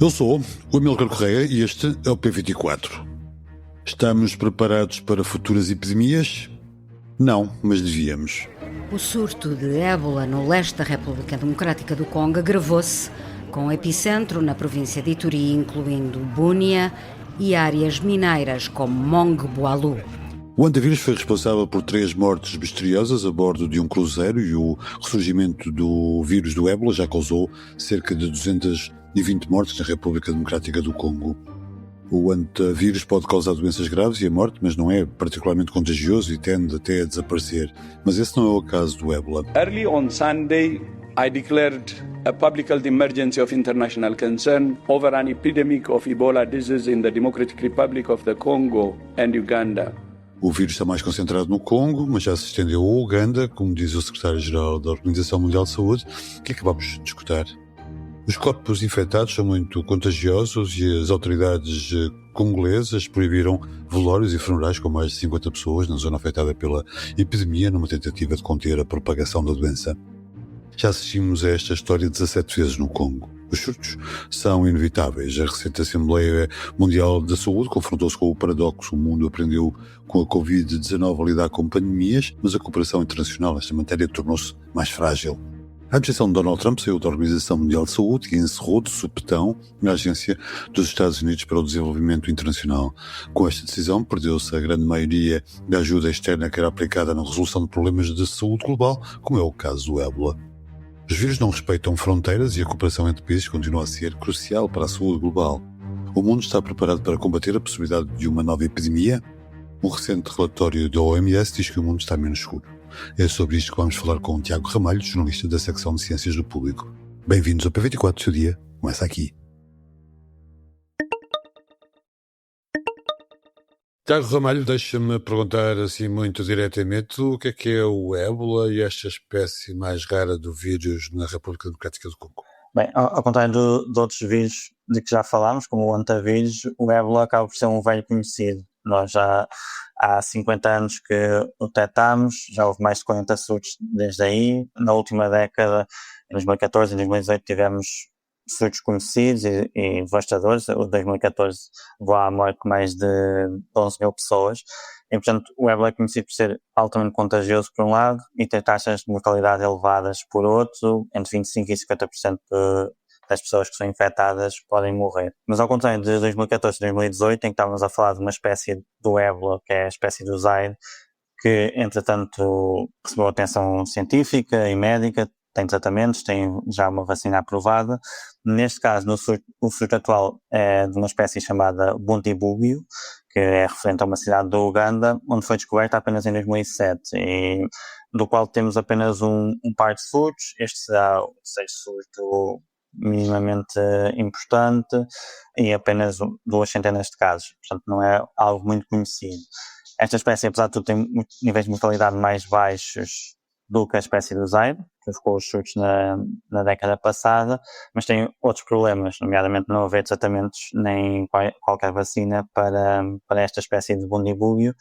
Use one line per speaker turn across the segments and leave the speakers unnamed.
Eu sou o Amílcar Correia e este é o P24. Estamos preparados para futuras epidemias? Não, mas devíamos.
O surto de ébola no leste da República Democrática do Congo agravou-se, com epicentro na província de Ituri, incluindo Bunia e áreas mineiras como Mongboalu.
O antivírus foi responsável por 3 mortes misteriosas a bordo de um cruzeiro e o ressurgimento do vírus do ébola já causou cerca de 220 mortes na República Democrática do Congo. O antivírus pode causar doenças graves e a morte, mas não é particularmente contagioso e tende até a desaparecer. Mas esse não é o caso do ébola.
Early on Sunday, I declared a public health emergency of international concern over an epidemic of Ebola disease in the Democratic Republic of the Congo and Uganda.
O vírus está mais concentrado no Congo, mas já se estendeu a Uganda, como diz o secretário-geral da Organização Mundial de Saúde, que acabamos de escutar. Os corpos infectados são muito contagiosos e as autoridades congolesas proibiram velórios e funerais com mais de 50 pessoas na zona afetada pela epidemia, numa tentativa de conter a propagação da doença. Já assistimos a esta história 17 vezes no Congo. Os surtos são inevitáveis. A recente Assembleia Mundial da Saúde confrontou-se com o paradoxo. O mundo aprendeu com a Covid-19 a lidar com pandemias, mas a cooperação internacional nesta matéria tornou-se mais frágil. A administração de Donald Trump saiu da Organização Mundial de Saúde e encerrou de supetão a Agência dos Estados Unidos para o Desenvolvimento Internacional. Com esta decisão, perdeu-se a grande maioria da ajuda externa que era aplicada na resolução de problemas de saúde global, como é o caso do ébola. Os vírus não respeitam fronteiras e a cooperação entre países continua a ser crucial para a saúde global. O mundo está preparado para combater a possibilidade de uma nova epidemia? Um recente relatório da OMS diz que o mundo está menos seguro. É sobre isto que vamos falar com o Tiago Ramalho, jornalista da secção de Ciências do Público. Bem-vindos ao P24, o seu dia começa aqui. Tiago Ramalho, deixa-me perguntar assim muito diretamente o que é o ébola e esta espécie mais rara do vírus na República Democrática do Congo?
Bem, ao contrário de outros vírus de que já falámos, como o antavírus, o ébola acaba por ser um velho conhecido. Nós já há 50 anos que o detectámos, já houve mais de 40 surtos desde aí. Na última década, em 2014 e 2018, tivemos surtos conhecidos e devastadores. O 2014 levou à morte mais de 11 mil pessoas. E, portanto, o ébola é conhecido por ser altamente contagioso por um lado e ter taxas de mortalidade elevadas por outro, entre 25% e 50% das pessoas que são infectadas podem morrer. Mas ao contrário de 2014 e 2018, em que estávamos a falar de uma espécie do ébola, que é a espécie do Zaire, que entretanto recebeu atenção científica e médica, tem tratamentos, tem já uma vacina aprovada. Neste caso, o surto atual é de uma espécie chamada Bundibugyo, que é referente a uma cidade do Uganda, onde foi descoberta apenas em 2007, e do qual temos apenas um par de surtos. Este será o terceiro surto minimamente importante e apenas 2 centenas de casos, portanto não é algo muito conhecido. Esta espécie, apesar de tudo, tem níveis de mortalidade mais baixos do que a espécie do Zaire, que ficou os surtos na década passada, mas tem outros problemas, nomeadamente não haver tratamentos nem qualquer vacina para esta espécie de Bundibugyo,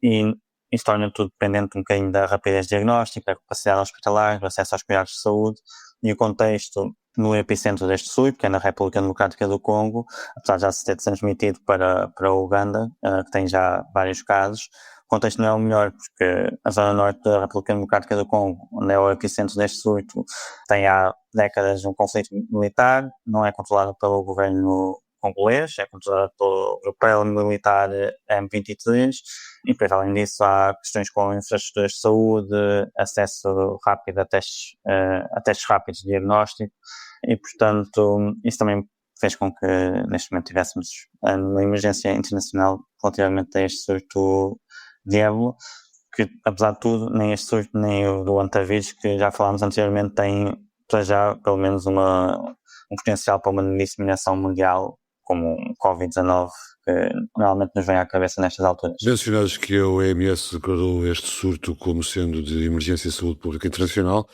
e isso torna tudo dependente um bocadinho da rapidez diagnóstica, da capacidade hospitalar, do acesso aos cuidados de saúde e o contexto no epicentro deste surto, que é na República Democrática do Congo, apesar de já se ter transmitido para o Uganda, que tem já vários casos. O contexto não é o melhor, porque a zona norte da República Democrática do Congo, onde é o epicentro deste surto, tem há décadas um conflito militar, não é controlado pelo governo congolês, é controlado pelo paramilitar M23, e para além disso há questões com infraestruturas de saúde, acesso rápido a testes rápidos de diagnóstico, e portanto isso também fez com que neste momento tivéssemos uma emergência internacional relativamente a este surto de ébola, que apesar de tudo nem este surto nem o do antavírus que já falámos anteriormente tem para já pelo menos um potencial para uma disseminação mundial como um Covid-19 que normalmente nos vem à cabeça nestas alturas.
Mencionaste que a OMS declarou este surto como sendo de emergência de saúde pública internacional.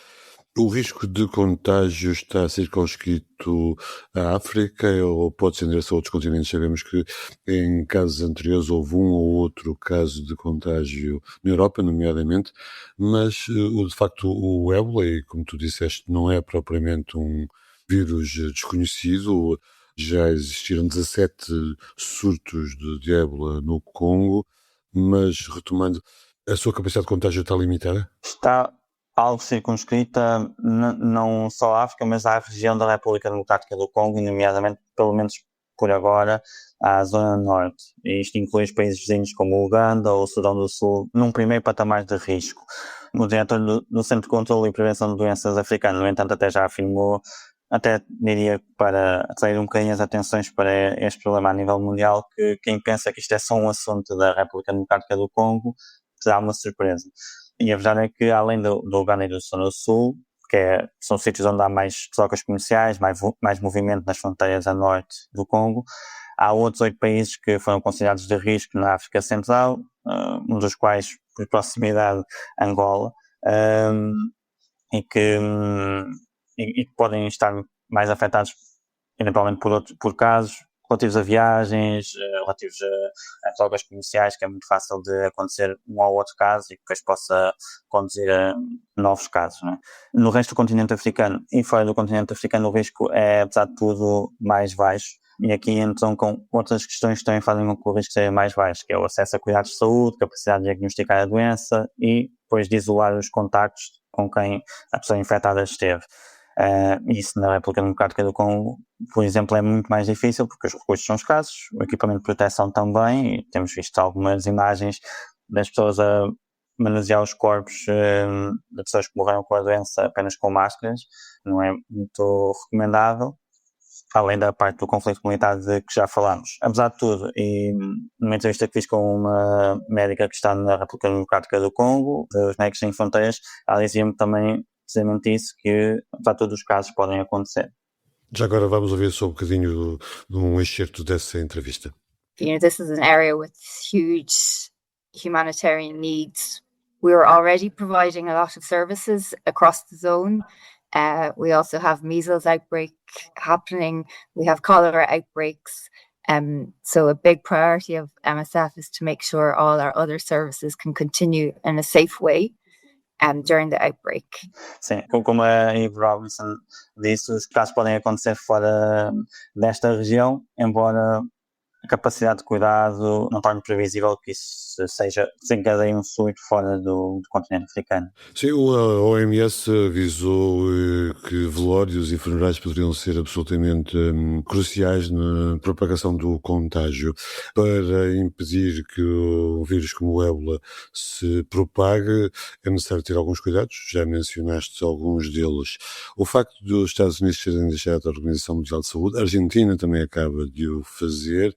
O risco de contágio está circunscrito à África ou pode estender-se a outros continentes? Sabemos que em casos anteriores houve um ou outro caso de contágio na Europa, nomeadamente, mas de facto o ébola, e como tu disseste, não é propriamente um vírus desconhecido. Já existiram 17 surtos de ébola no Congo, mas retomando, a sua capacidade de contágio está limitada?
Está algo circunscrita não só à África, mas à região da República Democrática do Congo, e nomeadamente, pelo menos por agora, à zona norte. E isto inclui os países vizinhos como o Uganda ou o Sudão do Sul, num primeiro patamar de risco. O diretor do Centro de Controlo e Prevenção de Doenças africano, no entanto, até já afirmou, até diria para atrair um bocadinho as atenções para este problema a nível mundial, que quem pensa que isto é só um assunto da República Democrática do Congo terá uma surpresa. E a verdade é que, além do Uganda e do Sudão do Sul, são sítios onde há mais trocas comerciais, mais movimento nas fronteiras a norte do Congo, há outros 8 países que foram considerados de risco na África Central, um dos quais, por proximidade, Angola, e que podem estar mais afetados, eventualmente, por casos relativos a viagens, relativos a trocas comerciais, que é muito fácil de acontecer um ou outro caso e que depois possa conduzir a novos casos, né? No resto do continente africano e fora do continente africano, o risco é, apesar de tudo, mais baixo. E aqui entram com outras questões que também fazem com que o risco seja mais baixo, que é o acesso a cuidados de saúde, capacidade de diagnosticar a doença e depois de isolar os contactos com quem a pessoa infectada esteve. Isso na República Democrática do Congo, por exemplo, é muito mais difícil porque os recursos são escassos, o equipamento de proteção também, e temos visto algumas imagens das pessoas a manusear os corpos de pessoas que morreram com a doença apenas com máscaras, não é muito recomendável, além da parte do conflito comunitário de que já falámos. Apesar de tudo, e numa entrevista que fiz com uma médica que está na República Democrática do Congo, dos Médicos Sem Fronteiras, ela dizia-me também precisamente isso, que apesar de todos os casos podem acontecer.
Já agora vamos ouvir só um bocadinho de um excerto dessa entrevista.
This is an area with huge humanitarian needs. We are already providing a lot of services across the zone. We also have measles outbreak happening. We have cholera outbreaks. So a big priority of MSF is to make sure all our other services can continue in a safe way during the outbreak.
Sim, como a Eve Robinson disse, os casos podem acontecer fora desta região, embora a capacidade de cuidado não torne previsível que isso desencadeie um surto fora do continente africano.
Sim, a OMS avisou que velórios e funerais poderiam ser absolutamente cruciais na propagação do contágio. Para impedir que um vírus como o ébola se propague, é necessário ter alguns cuidados, já mencionaste alguns deles. O facto dos Estados Unidos terem deixado a Organização Mundial de Saúde, a Argentina também acaba de o fazer.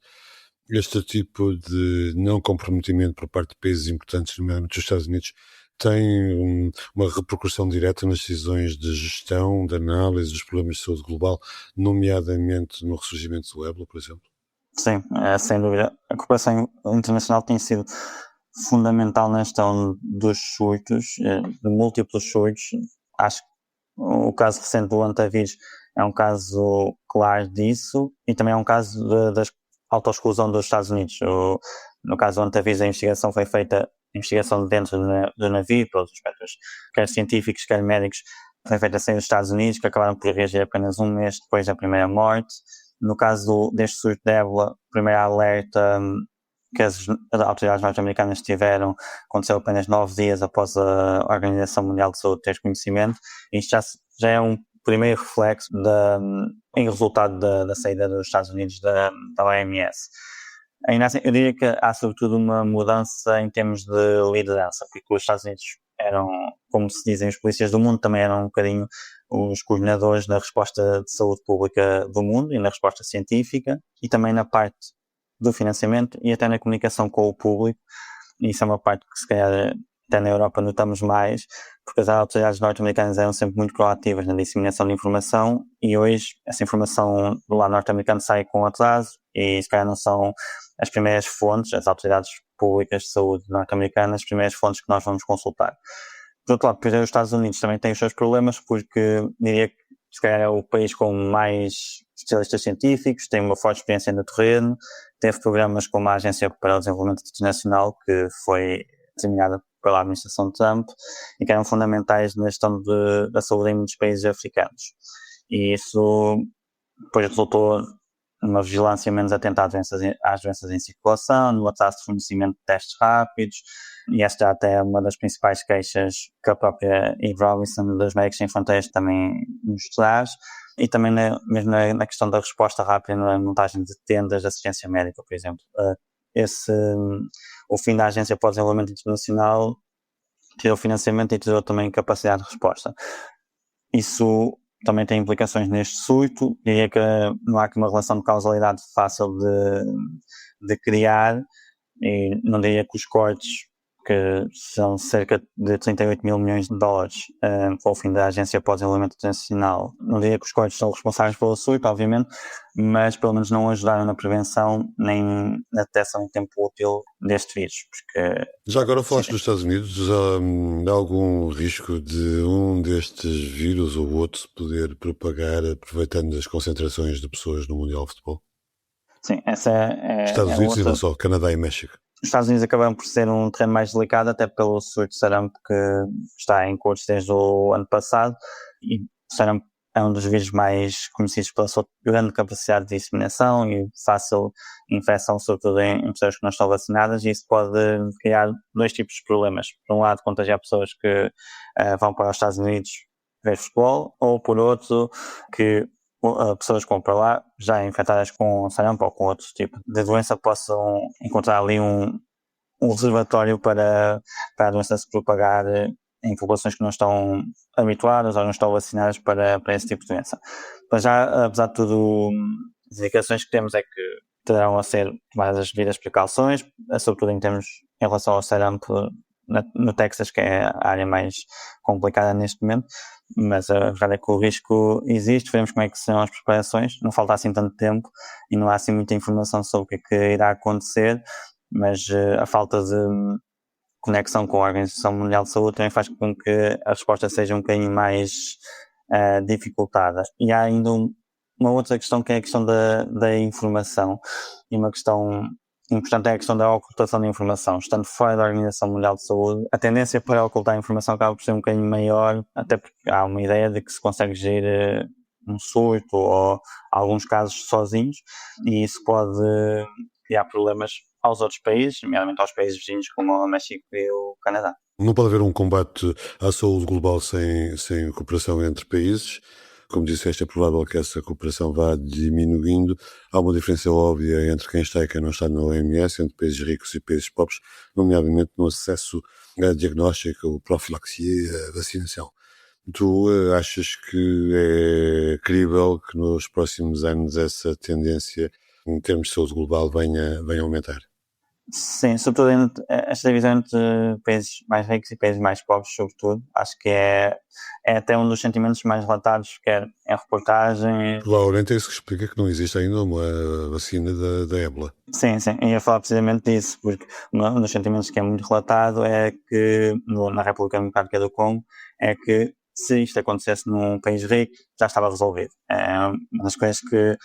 Este tipo de não comprometimento por parte de países importantes, nomeadamente dos Estados Unidos, tem uma repercussão direta nas decisões de gestão, de análise dos problemas de saúde global, nomeadamente no ressurgimento do ébola, por exemplo?
Sim, sem dúvida. A cooperação internacional tem sido fundamental na gestão dos surtos, de múltiplos surtos. Acho que o caso recente do Antavírus é um caso claro disso, e também é um caso das autoexclusão dos Estados Unidos. No caso do Antavírus, a investigação foi feita, dentro do navio, pelos aspectos quer científicos, quer médicos, foi feita sem os Estados Unidos, que acabaram por reagir apenas um mês depois da primeira morte. No caso deste surto de ébola, o primeiro alerta que as autoridades norte-americanas tiveram aconteceu apenas 9 dias após a Organização Mundial de Saúde ter conhecimento. Isto já é um primeiro reflexo em resultado da saída dos Estados Unidos da OMS. Ainda assim, eu diria que há sobretudo uma mudança em termos de liderança, porque os Estados Unidos eram, como se dizem os polícias do mundo, também eram um bocadinho os coordenadores na resposta de saúde pública do mundo e na resposta científica, e também na parte do financiamento e até na comunicação com o público. E isso é uma parte que se calhar até na Europa notamos mais, porque as autoridades norte-americanas eram sempre muito proativas na disseminação de informação, e hoje essa informação do lado norte-americano sai com atraso, e se calhar não são as primeiras fontes, as autoridades públicas de saúde norte-americanas, as primeiras fontes que nós vamos consultar. Por outro lado, depois os Estados Unidos também têm os seus problemas, porque diria que se calhar é o país com mais especialistas científicos, tem uma forte experiência no terreno, teve programas como a Agência para o Desenvolvimento Internacional, que foi determinada pela administração Trump, e que eram fundamentais na gestão da saúde em muitos países africanos. E isso depois resultou uma vigilância menos atenta às doenças em circulação, no atraso de fornecimento de testes rápidos, e esta até é uma das principais queixas que a própria Eve Robinson dos Médicos Sem Fronteiras também nos traz, e também mesmo na questão da resposta rápida na montagem de tendas de assistência médica, por exemplo. O fim da Agência para o Desenvolvimento Internacional tirou financiamento e tirou também capacidade de resposta. Isso também tem implicações neste surto. Diria que não há aqui uma relação de causalidade fácil de criar, e não diria que os cortes, que são cerca de 38 mil milhões de dólares com o fim da Agência para o Desenvolvimento Internacional, não diria que os cortes são responsáveis pelo surto, obviamente, mas pelo menos não ajudaram na prevenção nem na detecção em tempo útil deste vírus. Porque
Já agora falaste dos Estados Unidos, há algum risco de um destes vírus ou outro se poder propagar aproveitando as concentrações de pessoas no Mundial de Futebol?
Sim, essa é
Estados Unidos
outra.
e não só, Canadá e México.
Os Estados Unidos acabaram por ser um terreno mais delicado, até pelo surto de sarampo que está em curso desde o ano passado, e o sarampo é um dos vírus mais conhecidos pela sua grande capacidade de disseminação e fácil infecção, sobretudo em pessoas que não estão vacinadas, e isso pode criar dois tipos de problemas. Por um lado, contagiar pessoas que vão para os Estados Unidos ver futebol, ou por outro, que pessoas que vão para lá já infectadas com sarampo ou com outro tipo de doença possam encontrar ali um reservatório para a doença se propagar em populações que não estão habituadas ou não estão vacinadas para esse tipo de doença. Mas já, apesar de tudo, as indicações que temos é que terão a ser tomadas as devidas precauções, sobretudo em relação ao sarampo no Texas, que é a área mais complicada neste momento, mas a verdade é que o risco existe. Veremos como é que serão as preparações. Não falta assim tanto tempo e não há assim muita informação sobre o que é que irá acontecer, mas a falta de conexão com a Organização Mundial de Saúde também faz com que a resposta seja um bocadinho mais dificultada. E há ainda uma outra questão, que é a questão da informação, e uma questão importante é a questão da ocultação da informação. Estando fora da Organização Mundial de Saúde, a tendência para ocultar a informação acaba por ser um bocadinho maior, até porque há uma ideia de que se consegue gerir um surto ou alguns casos sozinhos, e isso pode criar problemas aos outros países, nomeadamente aos países vizinhos como o México e o Canadá.
Não pode haver um combate à saúde global sem cooperação entre países. Como disseste, é provável que essa cooperação vá diminuindo. Há uma diferença óbvia entre quem está e quem não está na OMS, entre países ricos e países pobres, nomeadamente no acesso a diagnóstico, profilaxia, a vacinação. Tu achas que é crível que nos próximos anos essa tendência, em termos de saúde global, venha a aumentar?
Sim, sobretudo esta divisão entre países mais ricos e países mais pobres, sobretudo, acho que é até um dos sentimentos mais relatados, quer em reportagem.
Provavelmente é isso que explica que não existe ainda uma vacina da ébola.
Sim, eu ia falar precisamente disso, porque um dos sentimentos que é muito relatado é que na República Democrática do Congo é que se isto acontecesse num país rico já estava resolvido. É uma das coisas que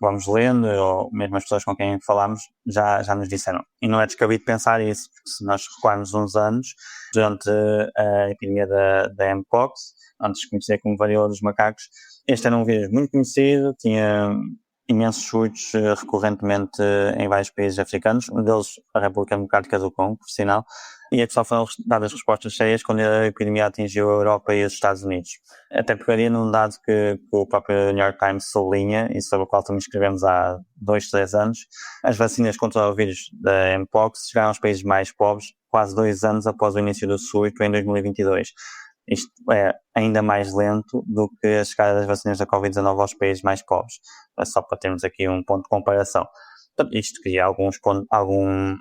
vamos lendo, ou mesmo as pessoas com quem falamos já nos disseram. E não é descabido pensar isso, porque se nós recuarmos uns anos, durante a epidemia da Mpox, antes conhecida como varíola dos macacos, este era um vírus muito conhecido, tinha imensos surtos recorrentemente em vários países africanos, um deles a República Democrática do Congo, por sinal, e é que só foram dadas respostas cheias quando a epidemia atingiu a Europa e os Estados Unidos. Até pegaria num dado que o próprio New York Times sublinha, e sobre o qual também escrevemos há 2-3 anos, as vacinas contra o vírus da Mpox chegaram aos países mais pobres quase 2 anos após o início do surto, em 2022. Isto é ainda mais lento do que a chegada das vacinas da Covid-19 aos países mais pobres. Só para termos aqui um ponto de comparação. Portanto, isto cria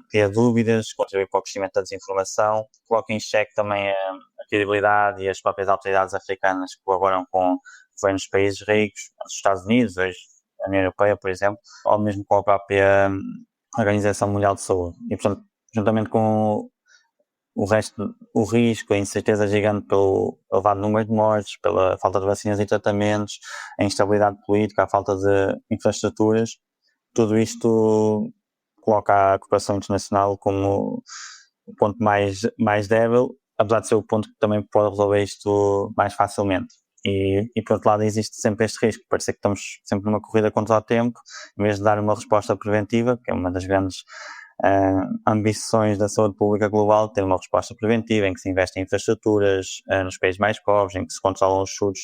cria dúvidas, contribui para o crescimento da desinformação, coloca em xeque também a credibilidade e as próprias autoridades africanas que colaboram com governos de países ricos, os Estados Unidos, hoje a União Europeia, por exemplo, ou mesmo com a própria Organização Mundial de Saúde. E, portanto, juntamente com o resto, o risco, a incerteza gigante pelo elevado número de mortes, pela falta de vacinas e tratamentos, a instabilidade política, a falta de infraestruturas, tudo isto coloca a cooperação internacional como o ponto mais débil, apesar de ser o ponto que também pode resolver isto mais facilmente. E por outro lado existe sempre este risco, parece que estamos sempre numa corrida contra o tempo, em vez de dar uma resposta preventiva, que é uma das grandes ambições da saúde pública global, ter uma resposta preventiva em que se investe em infraestruturas nos países mais pobres, em que se controlam os surtos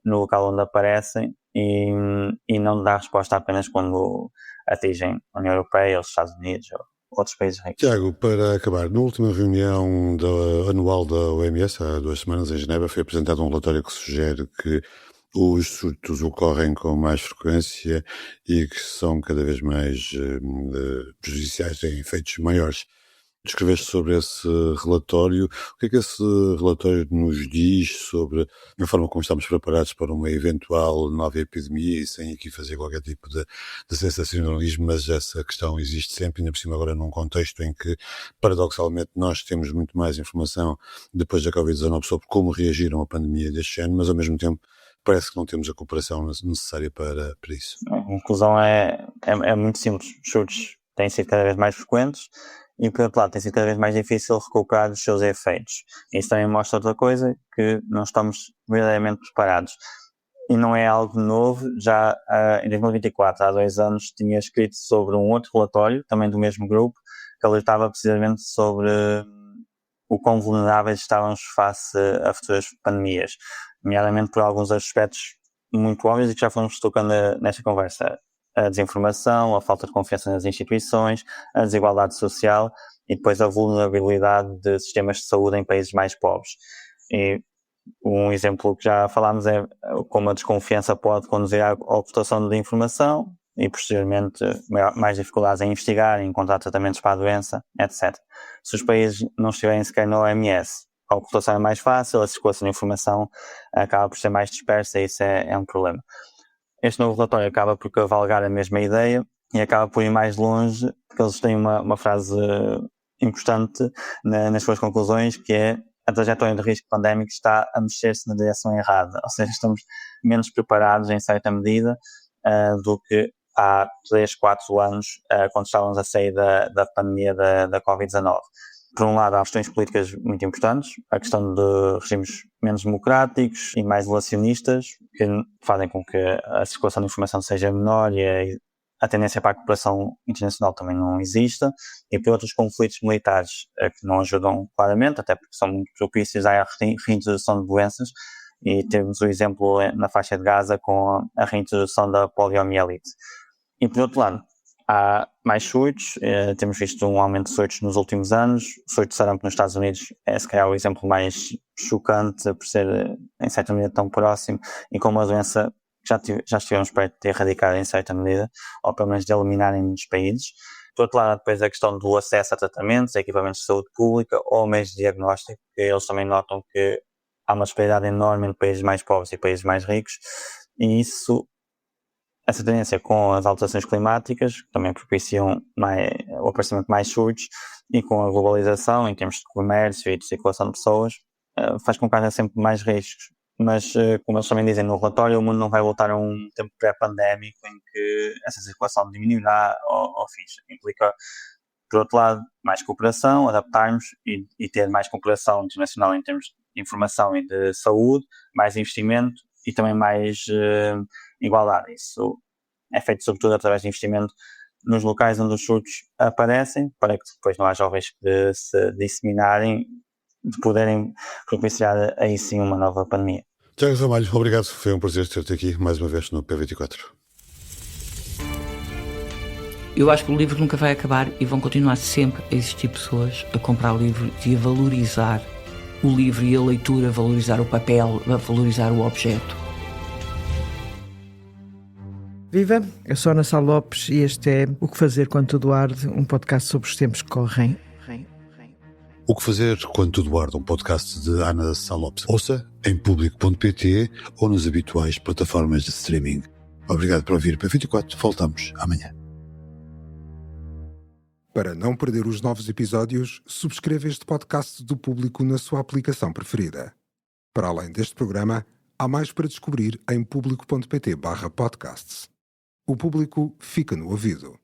no local onde aparecem e não dar resposta apenas quando atingem a União Europeia, os Estados Unidos ou outros países ricos.
Tiago, para acabar, na última reunião anual da OMS, há 2 semanas em Genebra, foi apresentado um relatório que sugere que os surtos ocorrem com mais frequência e que são cada vez mais prejudiciais, têm efeitos maiores. Descreveste sobre esse relatório. O que é que esse relatório nos diz sobre a forma como estamos preparados para uma eventual nova epidemia, e sem aqui fazer qualquer tipo de sensacionalismo, mas essa questão existe sempre, ainda por cima agora num contexto em que, paradoxalmente, nós temos muito mais informação depois da Covid-19 sobre como reagir a uma pandemia deste ano, mas ao mesmo tempo parece que não temos a cooperação necessária para isso.
A conclusão é muito simples. Os surtos têm sido cada vez mais frequentes e, por outro lado, tem sido cada vez mais difícil recuperar os seus efeitos. Isso também mostra outra coisa, que não estamos verdadeiramente preparados. E não é algo novo. Já em 2024, há 2 anos, tinha escrito sobre um outro relatório, também do mesmo grupo, que alertava precisamente sobre o quão vulneráveis estávamos face a futuras pandemias, nomeadamente por alguns aspectos muito óbvios e que já fomos tocando nesta conversa. A desinformação, a falta de confiança nas instituições, a desigualdade social e depois a vulnerabilidade de sistemas de saúde em países mais pobres. E um exemplo que já falámos é como a desconfiança pode conduzir à ocultação de informação e, posteriormente, mais dificuldades em investigar, em encontrar tratamentos para a doença, etc. Se os países não estiverem sequer na OMS, a ocultação é mais fácil, a circulação de informação acaba por ser mais dispersa e isso é um problema. Este novo relatório acaba por cavalgar a mesma ideia e acaba por ir mais longe, porque eles têm uma frase importante nas suas conclusões, que é: a trajetória de risco pandémico está a mexer-se na direção errada. Ou seja, estamos menos preparados em certa medida do que há 3, 4 anos, quando estávamos a sair da pandemia da Covid-19. Por um lado, há questões políticas muito importantes, a questão de regimes menos democráticos e mais relacionistas, que fazem com que a circulação de informação seja menor e a tendência para a cooperação internacional também não exista, e por outros conflitos militares que não ajudam claramente, até porque são muito propícios à reintrodução de doenças, e temos o exemplo na faixa de Gaza com a reintrodução da poliomielite. E por outro lado, há mais surtos, temos visto um aumento de surtos nos últimos anos. O surto de sarampo nos Estados Unidos é se calhar o exemplo mais chocante por ser em certa medida tão próximo e com uma doença que já estivemos perto de erradicar em certa medida, ou pelo menos de eliminar em muitos países. Por outro lado, depois a questão do acesso a tratamentos, a equipamentos de saúde pública ou meios de diagnóstico, que eles também notam que há uma disparidade enorme entre países mais pobres e países mais ricos, e essa tendência com as alterações climáticas, que também propiciam o aparecimento de mais surtos, e com a globalização em termos de comércio e de circulação de pessoas, faz com que haja sempre mais riscos. Mas, como eles também dizem no relatório, o mundo não vai voltar a um tempo pré-pandémico em que essa circulação diminuirá ou fins. Implica, por outro lado, mais cooperação, adaptarmos e ter mais cooperação internacional em termos de informação e de saúde, mais investimento e também mais igualdade. Isso é feito sobretudo através de investimento nos locais onde os surtos aparecem, para que depois não haja o risco de se disseminarem, de poderem propiciar aí sim uma nova pandemia.
Tiago Ramalho, obrigado. Foi um prazer ter-te aqui mais uma vez no P24.
Eu acho que o livro nunca vai acabar e vão continuar sempre a existir pessoas a comprar livros e a valorizar o livro e a leitura, a valorizar o papel, a valorizar o objeto.
Viva, eu sou Ana Sá Lopes e este é O que Fazer Quando Tudo Arde, um podcast sobre os tempos que correm.
O que Fazer Quando Tudo Arde, um podcast de Ana Sá Lopes. Ouça em público.pt ou nas habituais plataformas de streaming. Obrigado por ouvir P24. Voltamos amanhã.
Para não perder os novos episódios, subscreva este podcast do Público na sua aplicação preferida. Para além deste programa, há mais para descobrir em público.pt/podcasts. O Público fica no ouvido.